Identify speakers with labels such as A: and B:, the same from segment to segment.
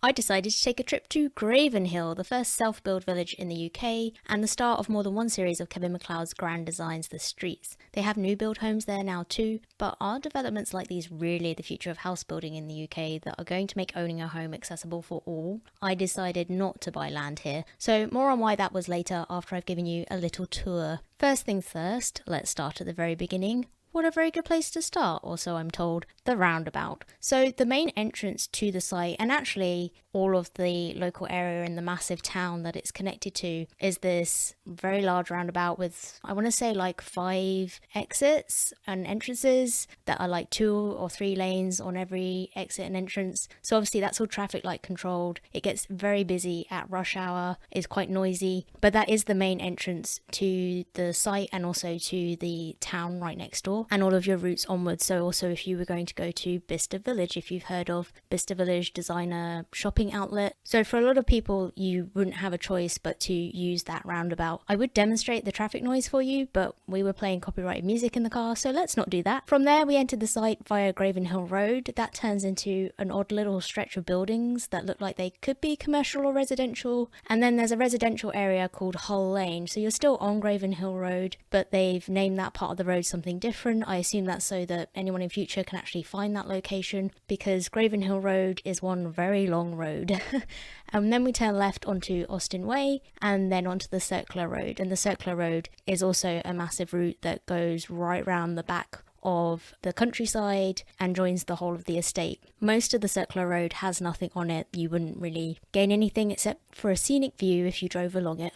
A: I decided to take a trip to Graven Hill, the first self-build village in the UK, and the start of more than one series of Kevin McCloud's Grand Designs, The Streets. They have new build homes there now too, but are developments like these really the future of house building in the UK that are going to make owning a home accessible for all? I decided not to buy land here, so more on why that was later after I've given you a little tour. First things first, let's start at the very beginning. What a very good place to start, or so I'm told, the roundabout. So the main entrance to the site, and actually all of the local area in the massive town that it's connected to, is this very large roundabout with, I want to say, like 5 exits and entrances that are like 2 or 3 lanes on every exit and entrance. So obviously that's all traffic light controlled. It gets very busy at rush hour, it's quite noisy, but that is the main entrance to the site and also to the town right next door, and all of your routes onwards. So also if you were going to go to Bicester Village, if you've heard of Bicester Village Designer Outlet. So for a lot of people, you wouldn't have a choice but to use that roundabout. I would demonstrate the traffic noise for you, but we were playing copyrighted music in the car, so let's not do that. From there, we entered the site via Graven Hill Road. That turns into an odd little stretch of buildings that look like they could be commercial or residential. And then there's a residential area called Hull Lane. So you're still on Graven Hill Road, but they've named that part of the road something different. I assume that's so that anyone in future can actually find that location, because Graven Hill Road is one very long road. And then we turn left onto Austin Way and then onto the Circular Road. And the Circular Road is also a massive route that goes right round the back of the countryside and joins the whole of the estate. Most of the Circular Road has nothing on it. You wouldn't really gain anything except for a scenic view if you drove along it.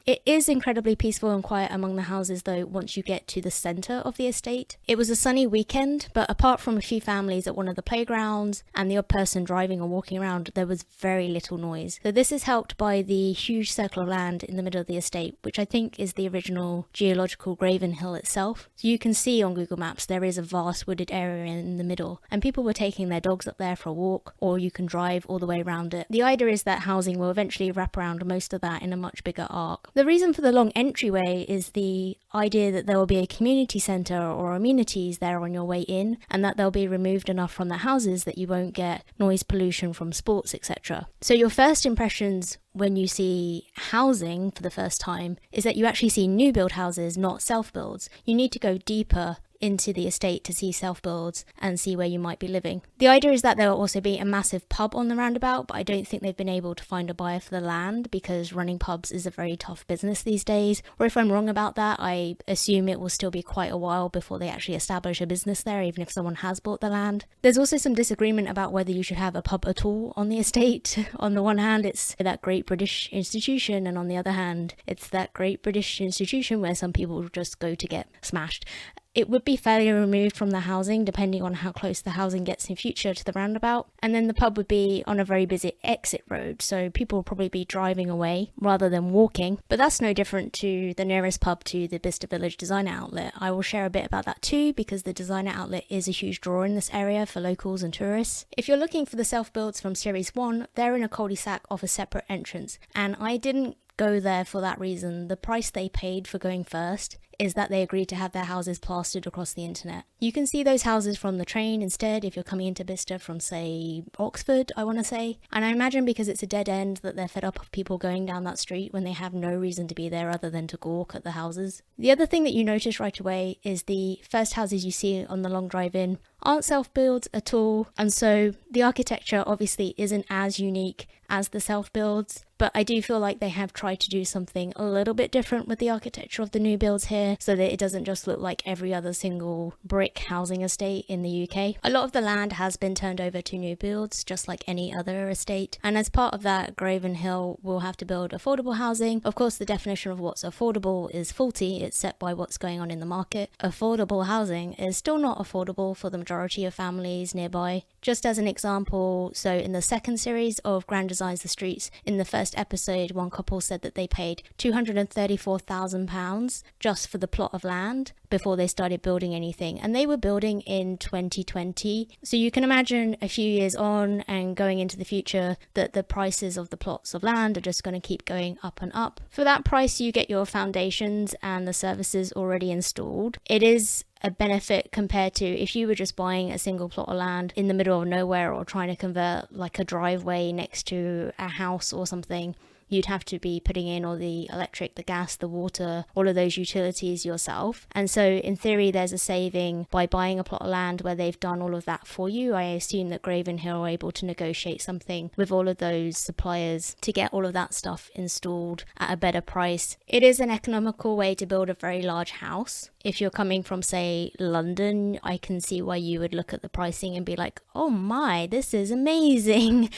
A: It is incredibly peaceful and quiet among the houses though once you get to the centre of the estate. It was a sunny weekend, but apart from a few families at one of the playgrounds and the odd person driving or walking around, there was very little noise. So this is helped by the huge circle of land in the middle of the estate, which I think is the original geological Graven Hill itself. So you can see on Google Maps there is a vast wooded area in the middle, and people were taking their dogs up there for a walk, or you can drive all the way around it. The idea is that housing will eventually wrap around most of that in a much bigger arc. The reason for the long entryway is the idea that there will be a community centre or amenities there on your way in, and that they'll be removed enough from the houses that you won't get noise pollution from sports, etc. So your first impressions when you see housing for the first time is that you actually see new build houses, not self-builds. You need to go deeper into the estate to see self-builds and see where you might be living. The idea is that there will also be a massive pub on the roundabout, but I don't think they've been able to find a buyer for the land because running pubs is a very tough business these days. Or if I'm wrong about that, I assume it will still be quite a while before they actually establish a business there, even if someone has bought the land. There's also some disagreement about whether you should have a pub at all on the estate. On the one hand, it's that great British institution, and on the other hand, it's that great British institution where some people just go to get smashed. It would be fairly removed from the housing depending on how close the housing gets in future to the roundabout. And then the pub would be on a very busy exit road, so people will probably be driving away rather than walking. But that's no different to the nearest pub to the Bicester Village Designer Outlet. I will share a bit about that too, because the Designer Outlet is a huge draw in this area for locals and tourists. If you're looking for the self-builds from Series 1, they're in a cul-de-sac off a separate entrance, and I didn't go there for that reason. The price they paid for going first is that they agreed to have their houses plastered across the internet. You can see those houses from the train instead if you're coming into Bicester from, say, Oxford, I want to say. And I imagine because it's a dead end that they're fed up of people going down that street when they have no reason to be there other than to gawk at the houses. The other thing that you notice right away is the first houses you see on the long drive in aren't self-builds at all, and so the architecture obviously isn't as unique as the self-builds, but I do feel like they have tried to do something a little bit different with the architecture of the new builds here, so that it doesn't just look like every other single brick housing estate in the UK. A lot of the land has been turned over to new builds, just like any other estate, and as part of that, Graven Hill will have to build affordable housing. Of course, the definition of what's affordable is faulty. It's set by what's going on in the market. Affordable housing is still not affordable for the majority majority of families nearby. Just as an example, so in the second series of Grand Designs the Streets, in the first episode, one couple said that they paid £234,000 just for the plot of land before they started building anything, and they were building in 2020. So you can imagine a few years on and going into the future that the prices of the plots of land are just going to keep going up and up. For that price, you get your foundations and the services already installed. It is a benefit compared to if you were just buying a single plot of land in the middle of nowhere or trying to convert like a driveway next to a house or something. You'd have to be putting in all the electric, the gas, the water, all of those utilities yourself. And so in theory, there's a saving by buying a plot of land where they've done all of that for you. I assume that Graven Hill are able to negotiate something with all of those suppliers to get all of that stuff installed at a better price. It is an economical way to build a very large house. If you're coming from, say, London, I can see why you would look at the pricing and be like, oh my, this is amazing.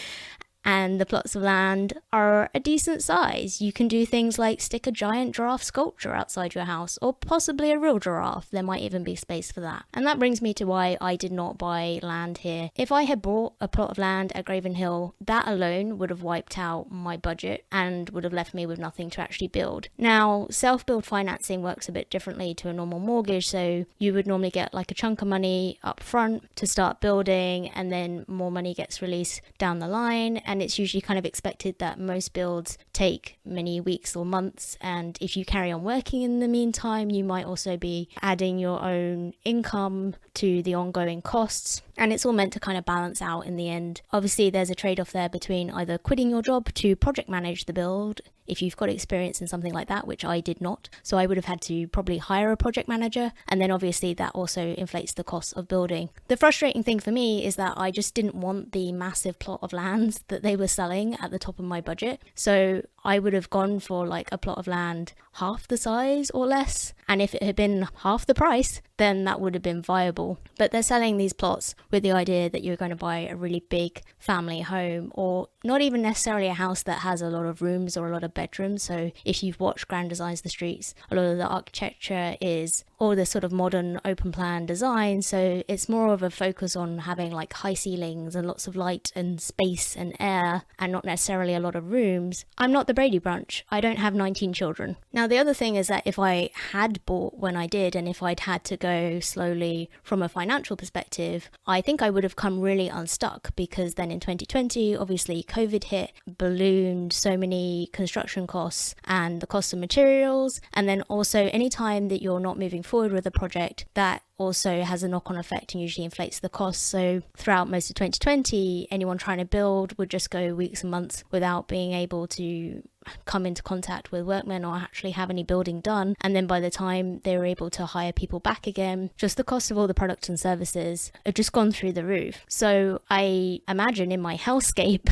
A: And the plots of land are a decent size. You can do things like stick a giant giraffe sculpture outside your house, or possibly a real giraffe. There might even be space for that. And that brings me to why I did not buy land here. If I had bought a plot of land at Graven Hill, that alone would have wiped out my budget and would have left me with nothing to actually build. Now, self-build financing works a bit differently to a normal mortgage, so you would normally get like a chunk of money up front to start building, and then more money gets released down the line. And it's usually kind of expected that most builds take many weeks or months, and if you carry on working in the meantime, you might also be adding your own income to the ongoing costs, and it's all meant to kind of balance out in the end. Obviously, there's a trade-off there between either quitting your job to project manage the build, if you've got experience in something like that, which I did not. So I would have had to probably hire a project manager, and then obviously that also inflates the cost of building. The frustrating thing for me is that I just didn't want the massive plot of land that they were selling at the top of my budget. So I would have gone for like a plot of land half the size or less, and if it had been half the price, then that would have been viable. But they're selling these plots with the idea that you're going to buy a really big family home, or not even necessarily a house that has a lot of rooms or a lot of bedrooms. So if you've watched Grand Designs the Streets, a lot of the architecture is all this sort of modern open plan design, so it's more of a focus on having like high ceilings and lots of light and space and air, and not necessarily a lot of rooms. I'm not the Brady Bunch. I don't have 19 children. Now the other thing is that if I had bought when I did, and if I'd had to go slowly from a financial perspective, I think I would have come really unstuck, because then in 2020 obviously COVID hit, ballooned so many construction costs and the cost of materials, and then also any time that you're not moving forward with a project, that also has a knock-on effect and usually inflates the costs. So throughout most of 2020, anyone trying to build would just go weeks and months without being able to come into contact with workmen or actually have any building done. And then by the time they were able to hire people back again, just the cost of all the products and services had just gone through the roof. So I imagine in my hellscape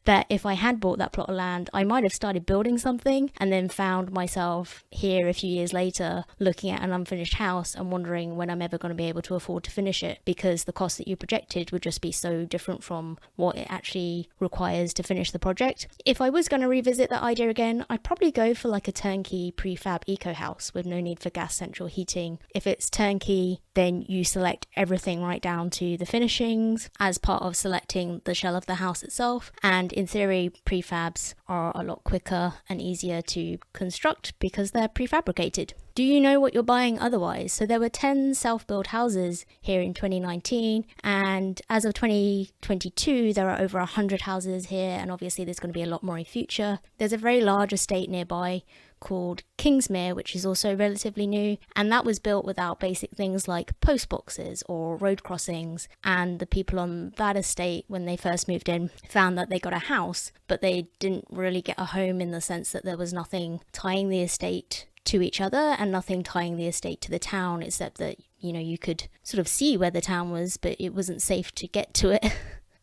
A: that if I had bought that plot of land, I might have started building something and then found myself here a few years later looking at an unfinished house and wondering when I'm ever going to be able to afford to finish it, because the cost that you projected would just be so different from what it actually requires to finish the project. If I was going to revisit that idea again, I'd probably go for like a turnkey prefab eco house with no need for gas central heating. If it's turnkey, then you select everything right down to the finishings as part of selecting the shell of the house itself. And in theory, prefabs are a lot quicker and easier to construct because they're prefabricated. Do you know what you're buying otherwise? So there were 10 self-built houses here in 2019, and as of 2022 there are over 100 houses here, and obviously there's going to be a lot more in future. There's a very large estate nearby called Kingsmere, which is also relatively new, and that was built without basic things like post boxes or road crossings. And the people on that estate, when they first moved in, found that they got a house, but they didn't really get a home in the sense that there was nothing tying the estate to each other and nothing tying the estate to the town, except that, you know, you could sort of see where the town was, but it wasn't safe to get to it.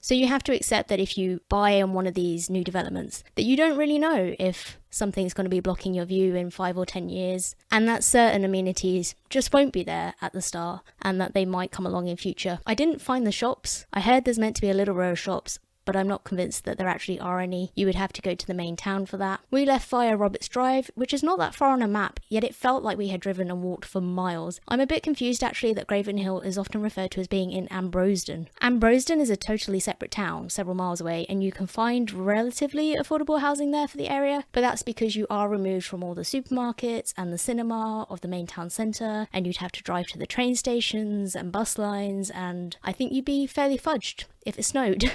A: So you have to accept that if you buy on one of these new developments, that you don't really know if something's going to be blocking your view in 5 or 10 years, and that certain amenities just won't be there at the start, and that they might come along in future. I didn't find the shops. I heard there's meant to be a little row of shops but I'm not convinced that there actually are any. You would have to go to the main town for that. We left via Roberts Drive, which is not that far on a map, yet it felt like we had driven and walked for miles. I'm a bit confused actually that Graven Hill is often referred to as being in Ambrosden. Ambrosden is a totally separate town, several miles away, and you can find relatively affordable housing there for the area, but that's because you are removed from all the supermarkets and the cinema of the main town centre, and you'd have to drive to the train stations and bus lines, and I think you'd be fairly fudged if it snowed.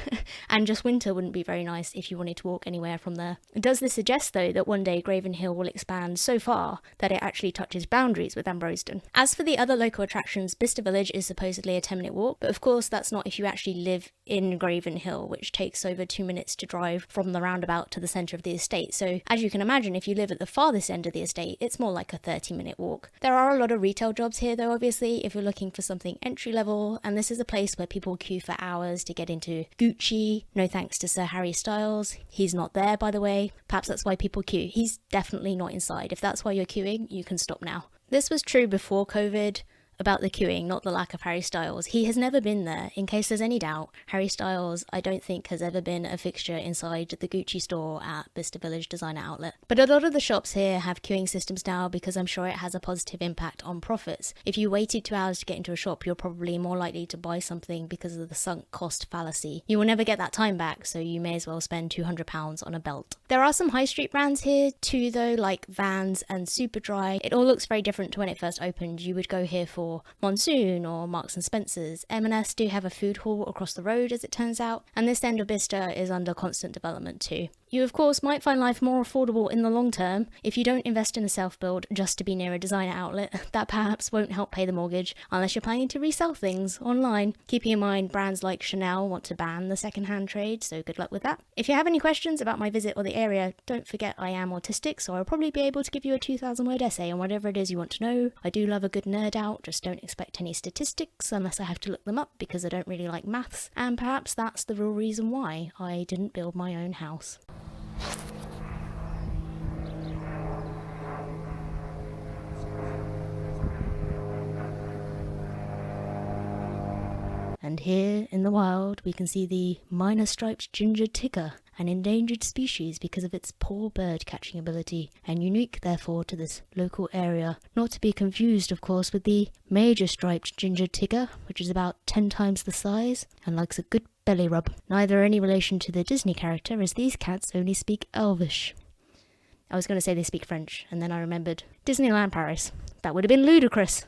A: And just winter wouldn't be very nice if you wanted to walk anywhere from there. Does this suggest though that one day Graven Hill will expand so far that it actually touches boundaries with Ambrosden? As for the other local attractions, Bicester Village is supposedly a 10-minute walk, but of course that's not if you actually live in Graven Hill, which takes over 2 minutes to drive from the roundabout to the centre of the estate. So as you can imagine, if you live at the farthest end of the estate, it's more like a 30-minute walk. There are a lot of retail jobs here though, obviously, if you're looking for something entry level, and this is a place where people queue for hours to get into Gucci. No thanks to Sir Harry Styles. He's not there, by the way. Perhaps that's why people queue. He's definitely not inside. If that's why you're queuing, you can stop now. This was true before COVID. About the queuing, not the lack of Harry Styles. He has never been there. In case there's any doubt, Harry Styles, I don't think, has ever been a fixture inside the Gucci store at Bicester Village Designer Outlet. But a lot of the shops here have queuing systems now because I'm sure it has a positive impact on profits. If you waited 2 hours to get into a shop, you're probably more likely to buy something because of the sunk cost fallacy. You will never get that time back, so you may as well spend £200 on a belt. There are some high street brands here too though, like Vans and Superdry. It all looks very different to when it first opened. You would go here for Monsoon or Marks and Spencer's. M&S do have a food hall across the road, as it turns out, and this end of Bicester is under constant development too. You of course might find life more affordable in the long term if you don't invest in a self-build just to be near a designer outlet. That perhaps won't help pay the mortgage unless you're planning to resell things online. Keeping in mind brands like Chanel want to ban the second-hand trade, so good luck with that. If you have any questions about my visit or the area, don't forget I am autistic, so I'll probably be able to give you a 2,000-word essay on whatever it is you want to know. I do love a good nerd out, just don't expect any statistics unless I have to look them up because I don't really like maths, and perhaps that's the real reason why I didn't build my own house. And here in the wild we can see the minor striped ginger tigger, an endangered species because of its poor bird catching ability, and unique therefore to this local area. Not to be confused of course with the major striped ginger tigger, which is about 10 times the size and likes a good belly rub. Neither any relation to the Disney character, as these cats only speak Elvish. I was going to say they speak French, and then I remembered Disneyland Paris. That would have been ludicrous.